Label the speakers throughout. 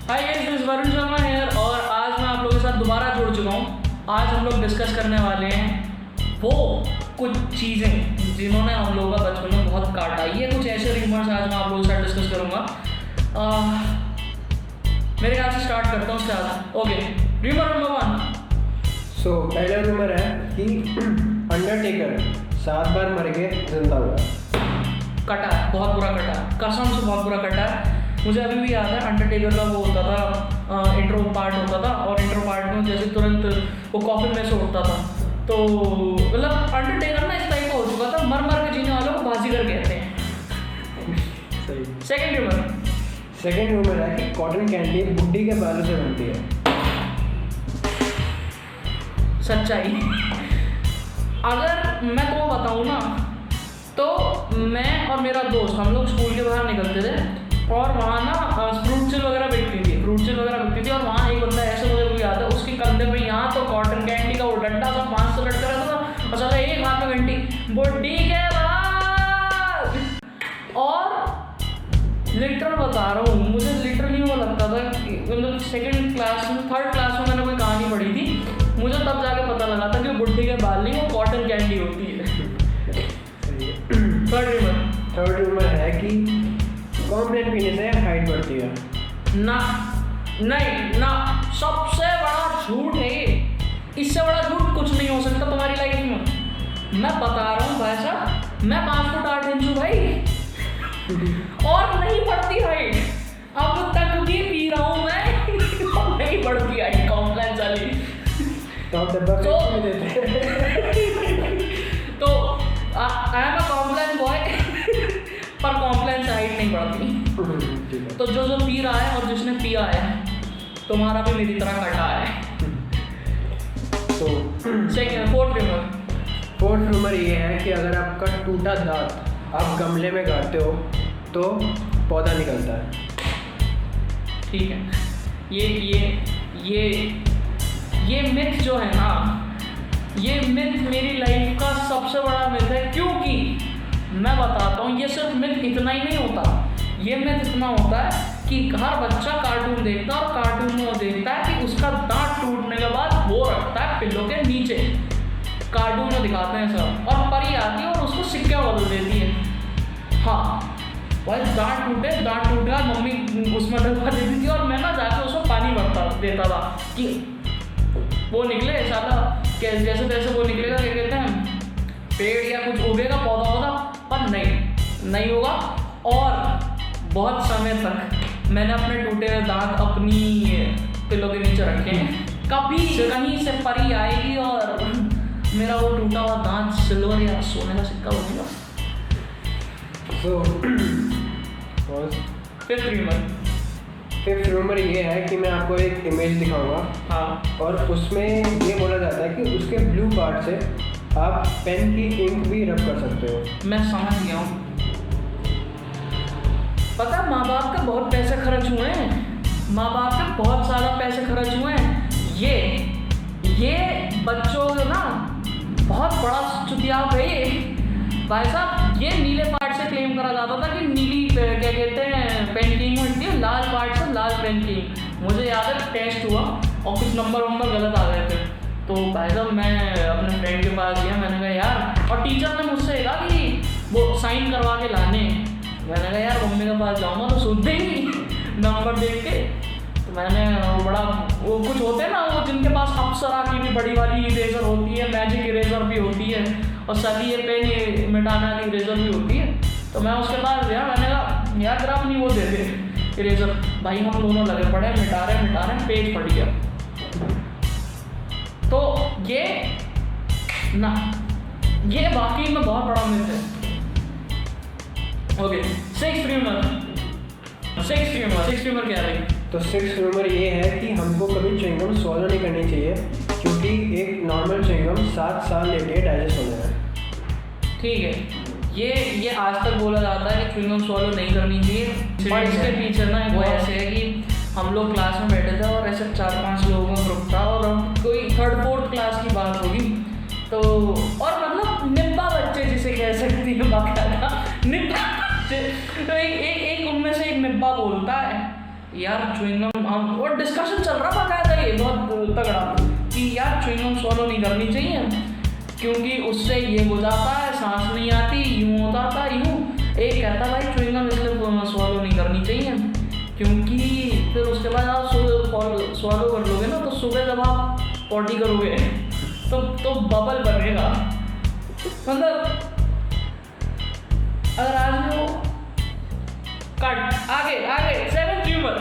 Speaker 1: Hi guys, this Varun Sharma here और आज मैं आप लोगों के साथ दोबारा जुड़ चुका हूँ। आज हम लोग डिस्कस करने वाले हैं वो कुछ चीज़ें जिन्होंने हम लोगों का बचपन में बहुत काटा। ये कुछ ऐसे र्यूमर्स आज मैं आप लोगों के साथ डिस्कस करूँगा। मेरे ख्याल से स्टार्ट करता हूँ उसके साथ। Okay, rumour number 1।
Speaker 2: सो पहला रूमर है कि अंडरटेकर 7 बार मर के जिंदा हुआ।
Speaker 1: कटा है, बहुत बुरा कटा है, कसम से बहुत बुरा कटा है। मुझे अभी भी याद है अंडरटेकर का वो होता था, इंट्रो पार्ट होता था और इंट्रो पार्ट में जैसे तुरंत वो कॉफिन में से उठता था। तो मतलब अंडरटेकर ना इस टाइप का हो चुका था, मर मर के जीने वालों को बाजीगर कहते हैं।
Speaker 2: सही।
Speaker 1: सेकेंड
Speaker 2: रूमर है कि कॉटन कैंडी बुड्ढी के बालों से बनती है।
Speaker 1: सच्चाई। अगर मैं तुम्हें बताऊँ ना, तो मैं और मेरा दोस्त हम लोग स्कूल के बाहर निकलते थे और वहाँ ना फ्रूट चिल वगैरह बिकती थी और वहाँ एक बंदा ऐसे, मुझे भी याद है, उसके कंधे पे यहाँ तो कॉटन कैंडी का वो डंडा सा 5 से लटका रहता था और साला एक हाथ में घंटी, बुड्ढी के बाल। और लिटरल बता रहा हूँ, मुझे लिटरली वो लगता था कि मतलब थर्ड क्लास में मैंने कोई कहानी पढ़ी थी, मुझे तब जाके पता लगा था कि बुड्ढी के बाल नहीं, वो कॉटन कैंडी होती है।
Speaker 2: थर्ड रूमर है कि कॉम्प्लेन पीने से हाइट बढ़ती है।
Speaker 1: नहीं, सबसे बड़ा झूठ है ये। इससे बड़ा झूठ कुछ नहीं हो सकता तुम्हारी लाइफ में। मैं बता रहा हूँ भाई साहब, मैं 5 फुट 8 इंच हूँ भाई और नहीं बढ़ती हाइट। अब तक भी पी रहा हूँ मैं और नहीं बढ़ती हाइट कॉम्प्लेन वाली।
Speaker 2: तो आप डब्बा में देते हैं।
Speaker 1: तो I am a Complan boy पर कॉम्प्लेन से हाइट नहीं बढ़ती। तो जो पी रहा है और जिसने पिया है, तुम्हारा भी मेरी तरह कटा है।
Speaker 2: तो फोर्थ रूमर ये है कि अगर आपका टूटा दांत आप गमले में गाड़ते हो तो पौधा निकलता है।
Speaker 1: ठीक है, ये मिथ जो है ना, ये मिथ मेरी लाइफ का सबसे बड़ा मिथ है। क्योंकि मैं बताता हूँ, ये सिर्फ मिथ इतना ही नहीं होता, ये मिथ इतना होता है कि हर बच्चा कार्टून देखता है और कार्टून में वो देखता है कि उसका दांत टूटने के बाद वो रखता है पिल्लो के नीचे। कार्टून में दिखाते हैं सब, और परी आती है और उसको सिक्के बदल देती है। हाँ भाई, दांत टूट गया, मम्मी उसमें डलवा देती थी और मैं ना जाके उसको पानी भरता देता था कि वो निकले साला, जैसे तैसे वो निकलेगा, क्या कहते हैं, पेड़ या कुछ उगेगा, पौधा होगा। पर नहीं होगा। और बहुत समय तक मैंने अपने टूटे हुए दांत अपनी पिल्लों के नीचे रखे हैं। कभी कहीं से परी आएगी और मेरा वो टूटा हुआ दांत सिल्वर या सोने का सिक्का बनेगा।
Speaker 2: फिफ्थ रूमर ये है कि मैं आपको एक इमेज दिखाऊंगा।
Speaker 1: हाँ।
Speaker 2: और उसमें ये बोला जाता है कि उसके ब्लू पार्ट से आप पेन की इंक भी रब कर सकते हो।
Speaker 1: मैं समझ गया हूँ। पता, माँ बाप के बहुत पैसे खर्च हुए हैं, माँ बाप के बहुत ज़्यादा पैसे खर्च हुए हैं। ये बच्चों को ना बहुत बड़ा चुतियाब है ये भाई साहब। ये नीले पार्ट से क्लेम करा जाता था कि नीली क्या कहते हैं पेंटिंग होती है, लाल पार्ट से लाल पेंटिंग। मुझे याद है टेस्ट हुआ और कुछ नंबर गलत आ गए थे। तो भाई साहब मैं अपने फ्रेंड के पास गया, मैंने कहा यार, और टीचर ने मुझसे कहा कि वो साइन करवा के लाने। मैंने कहा यार मम्मी के पास जाऊँगा तो सुन देंगी नंबर देख के। तो मैंने वो कुछ होते हैं ना, वो जिनके पास अप्सरा की भी बड़ी वाली इरेजर होती है, मैजिक इरेजर भी होती है और सभी ये पेन मिटाने वाली इरेजर भी होती है। तो मैं उसके पास गया, मैंने कहा यार जरा अपनी वो दे दे इरेजर। भाई हम दोनों लगे पड़े, मिटा रहे, पेज फट गया। तो ये वाकई में बहुत बड़ा मिथ है। ओके, सिक्स्थ रूमर क्या है?
Speaker 2: तो सिक्स्थ रूमर ये है कि हमको कभी च्युइंगम स्वॉलो नहीं करनी चाहिए, क्योंकि एक नॉर्मल च्युइंगम 7 साल लेते हैं डाइजेस्ट होने में।
Speaker 1: ठीक है, ये आज तक बोला जाता है कि च्युइंगम स्वॉलो नहीं करनी चाहिए। और इसके पीछे ना वो ऐसे है कि हम लोग क्लास में बैठे थे और ऐसे 4-5 लोगों का ग्रुप था और कोई 3rd-4th क्लास की बात होगी। तो और मतलब निब्बा बच्चे जिसे कह सकती है, बाकायदा निब्बा बच्चे। तो एक उनमें से एक निब्बा बोलता है यार च्युइंगम और डिस्कशन चल रहा बाकायदा ये बहुत तगड़ा कि यार च्युइंगम स्वॉलो नहीं करनी चाहिए क्योंकि उससे ये हो जाता है, सांस नहीं आती, यूँ होता था यूँ। एक कहता भाई च्युइंगम इसलिए स्वॉलो नहीं करनी चाहिए क्योंकि फिर उसके बाद आप स्वॉलो कर लोगे ना तो सुबह जब आप पॉटी करोगे तो बबल बनेगा। मतलब अगर आज में वो कट आगे 7 ह्यूमर।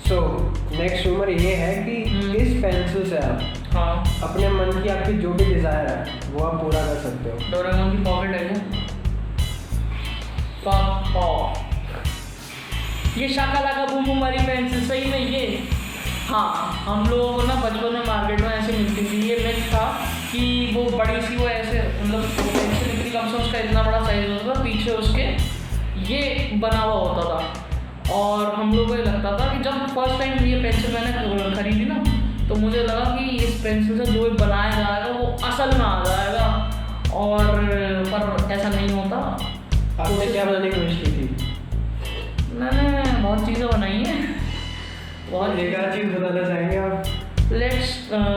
Speaker 2: सो नेक्स्ट ह्यूमर ये है कि इस पेंसिल से आप
Speaker 1: हाँ
Speaker 2: अपने मन की आपकी जो भी डिज़ायर है वो आप पूरा कर सकते हो।
Speaker 1: डोरेमोन की पॉकेट है क्या? ये शाकालाका बूम बूम वाली पेंसिल सही में ये। हाँ हम लोगों को ना बचपन में मार्केट में ऐसे मिलती थी। ये मिथ था कि वो बड़ी सी वो ऐसे मतलब पेंसिल निकली कम से उसका इतना बड़ा साइज होता था, पीछे उसके ये बना हुआ होता था। और हम लोगों को ये लगता था कि जब फर्स्ट टाइम ये पेंसिल मैंने खरीदी ना तो मुझे लगा कि इस पेंसिल से जो भी बनाया जाएगा वो असल में आ जाएगा, और पर ऐसा नहीं होता।
Speaker 2: आपने क्या बनाने की कोशिश की थी?
Speaker 1: मैंने बहुत चीज़ें बनाई हैं, बहुत।
Speaker 2: एक आध चीज़ बताना चाहेंगे आप?
Speaker 1: Let's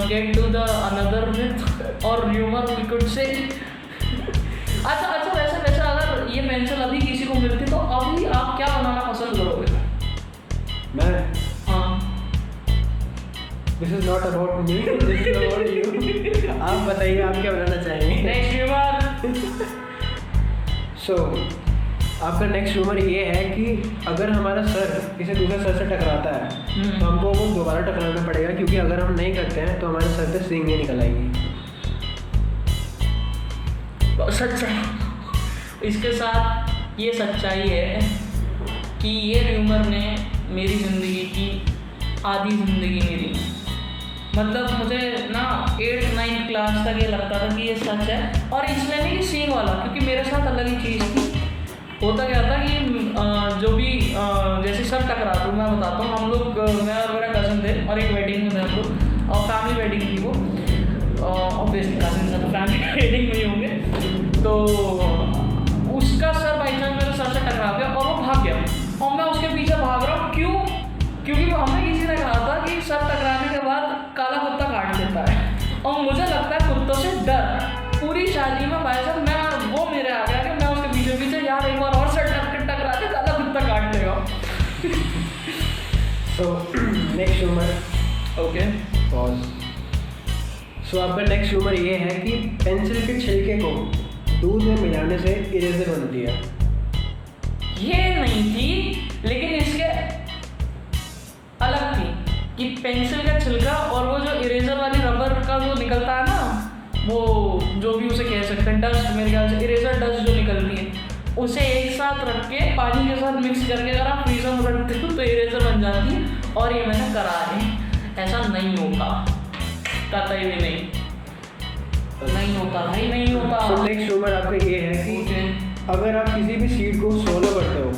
Speaker 1: get to the another myth और ह्यूमर वी कुड से। अच्छा वैसे अगर ये पेंसिल अभी किसी को मिलती तो अभी आप क्या बनाना पसंद करोगे?
Speaker 2: मैं?
Speaker 1: हाँ
Speaker 2: this is not about me, this is about you. आप बताइए आप क्या बनाना चाहेंगे?
Speaker 1: Next humour.
Speaker 2: सो आपका नेक्स्ट ह्यूमर ये है कि अगर हमारा सर किसी दूसरे सर से टकराता है तो हमको वो दोबारा टकराना पड़ेगा, क्योंकि अगर हम नहीं करते हैं तो हमारे सर पे सींगें निकल आएंगी।
Speaker 1: सच्चाई इसके साथ ये सच्चाई है कि ये ह्यूमर ने मेरी ज़िंदगी की आधी ज़िंदगी मेरी, मतलब मुझे ना 8th 9th क्लास तक ये लगता था कि ये सच है। और इसलिए नहीं कि सींग वाला, क्योंकि मेरे साथ अलग ही चीज़ थी। होता क्या था कि जो भी जैसे सर टकरा तो मैं बताता हूँ, हम लोग मैं और मेरा कज़न थे और एक वेडिंग में थे हम लोग, और फैमिली वेडिंग थी वो, ऑब्वियसली कज़न से तो फैमिली वेडिंग में ही होंगे। तो उसका सर बाई चांस मेरे सर से टकरा गया और वो भाग गया, और मैं उसके पीछे भाग रहा हूँ। क्यों? क्योंकि वो हमें किसी ने कहा था कि सर टकराने के बाद काला कुत्ता काट देता है, और मुझे लगता है कुत्तों से डर। पूरी शादी में भाई साहब मैं वो मेरे आ गया कि मैं उसके पीछे यार एक बार और सर टकरा के काला कुत्ता काट लेगा।
Speaker 2: So next humour,
Speaker 1: okay
Speaker 2: pause. So आपका नेक्स्ट ह्यूमर ये है कि पेंसिल के छिलके को दूध में मिलाने से इरेजर बनती है।
Speaker 1: ये नहीं थी, लेकिन इसके अलग थी कि पेंसिल का छिलका और वो जो इरेजर वाली रबर का जो निकलता है ना, वो जो भी उसे कह सकते हैं डस्ट, मेरे ख्याल से इरेजर डस्ट जो निकलती है, उसे एक साथ रख के पानी के साथ मिक्स करके अगर आप फ्रीजर में रखते हो तो इरेजर बन जाती है। और ये मैंने करा है, ऐसा नहीं होता, कतई भी नहीं होता भाई, नहीं होता।
Speaker 2: सो नेक्स्ट ह्यूमर आपका ये है कि अगर आप किसी भी सीड को सोलो करते हो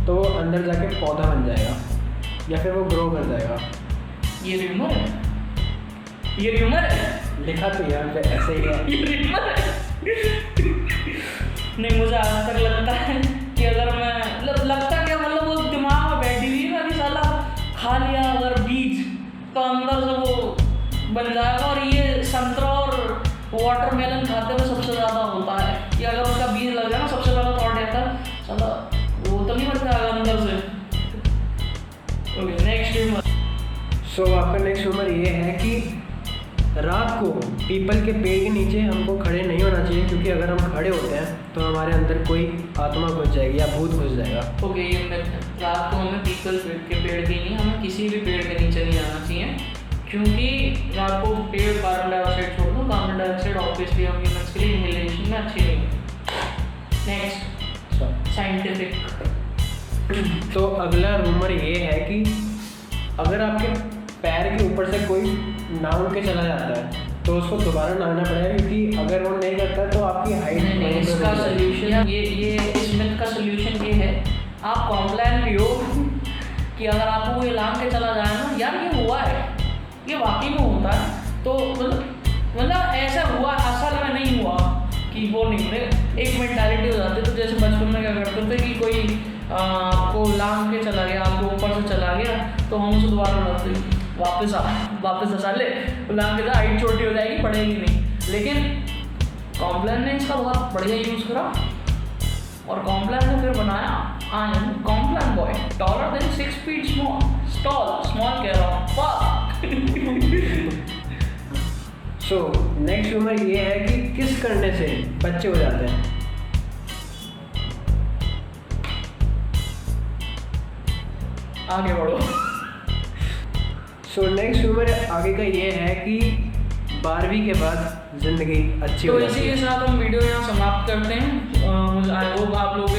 Speaker 2: तो वो अंदर जाके पौधा बन जाएगा या फिर वो ग्रो कर जाएगा।
Speaker 1: ये ह्यूमर है, ये ह्यूमर है।
Speaker 2: लिखा तो यहाँ पे ऐसे ही है।
Speaker 1: ये ह्यूमर है। नहीं, मुझे आज तक लगता है कि अगर मैं लगता क्या, मतलब वो दिमाग में बैठी हुई है कि साला खा लिया अगर बीज तो अंदर से वो बन जाएगा। और ये संतरा और वाटरमेलन खाते में सबसे ज़्यादा होता है कि अगर उसका बीज लग जाए ना, सबसे ज़्यादा थॉट रहता है साला वो तो नहीं बन जाएगा अंदर से। Okay next humour.
Speaker 2: सो आपका नेक्स्ट ह्यूमर ये है कि रात को पीपल के पेड़ के नीचे हमको खड़े नहीं होना चाहिए, क्योंकि अगर हम खड़े होते हैं तो हमारे अंदर कोई आत्मा घुस जाएगी या भूत घुस जाएगा।
Speaker 1: ओके ये रात को हमें पीपल के पेड़ के नहीं, हमें किसी भी पेड़ के नीचे नहीं जाना चाहिए, क्योंकि रात को पेड़ कार्बन डाइऑक्साइड छोड़ दो, कार्बन डाइऑक्साइड ऑब्वियसली हम ह्यूमन्स के लिए इनहेलेशन में अच्छी नहीं है। Next scientific.
Speaker 2: तो अगला रूमर ये है कि अगर आपके पैर के ऊपर से कोई नाव के चला जाता है तो उसको दोबारा नहाना पड़ेगा, क्योंकि अगर वो नहीं करता तो आपकी हाइट
Speaker 1: नहीं, इसका सोल्यूशन ये इस मिथ का सोल्यूशन ये है, आप कॉम्प्लान लियो कि अगर आपको वो लांग के चला जाए ना, यार ये हुआ है, ये वाकई में होता है, तो मतलब ऐसा हुआ, असल में नहीं हुआ कि वो नहीं, एक मेंटालिटी हो जाती है। तो जैसे बचपन में क्या करते थे कि कोई आपको लांग के चला गया, आपको ऊपर से चला गया, तो हम उसे दोबारा उड़ाते वापस हंसा ले, लांग के हाइट छोटी हो जाएगी, पड़ेगी नहीं। लेकिन कॉम्प्लान ने इसका बहुत बढ़िया यूज़ करा और कॉम्प्लान ने फिर बनाया I am Complan boy taller than 6 feet small कह रहा हूँ।
Speaker 2: सो नेक्स्ट ह्यूमर ये है कि किस करने से बच्चे हो जाते हैं।
Speaker 1: आगे बढ़ो।
Speaker 2: सो नेक्स्ट ह्यूमर आगे का ये है कि 12वीं के बाद ज़िंदगी अच्छी
Speaker 1: तो
Speaker 2: हो
Speaker 1: इसी
Speaker 2: जाती
Speaker 1: के
Speaker 2: है।
Speaker 1: साथ हम वीडियो यहाँ समाप्त करते हैं। आई होप आप लोग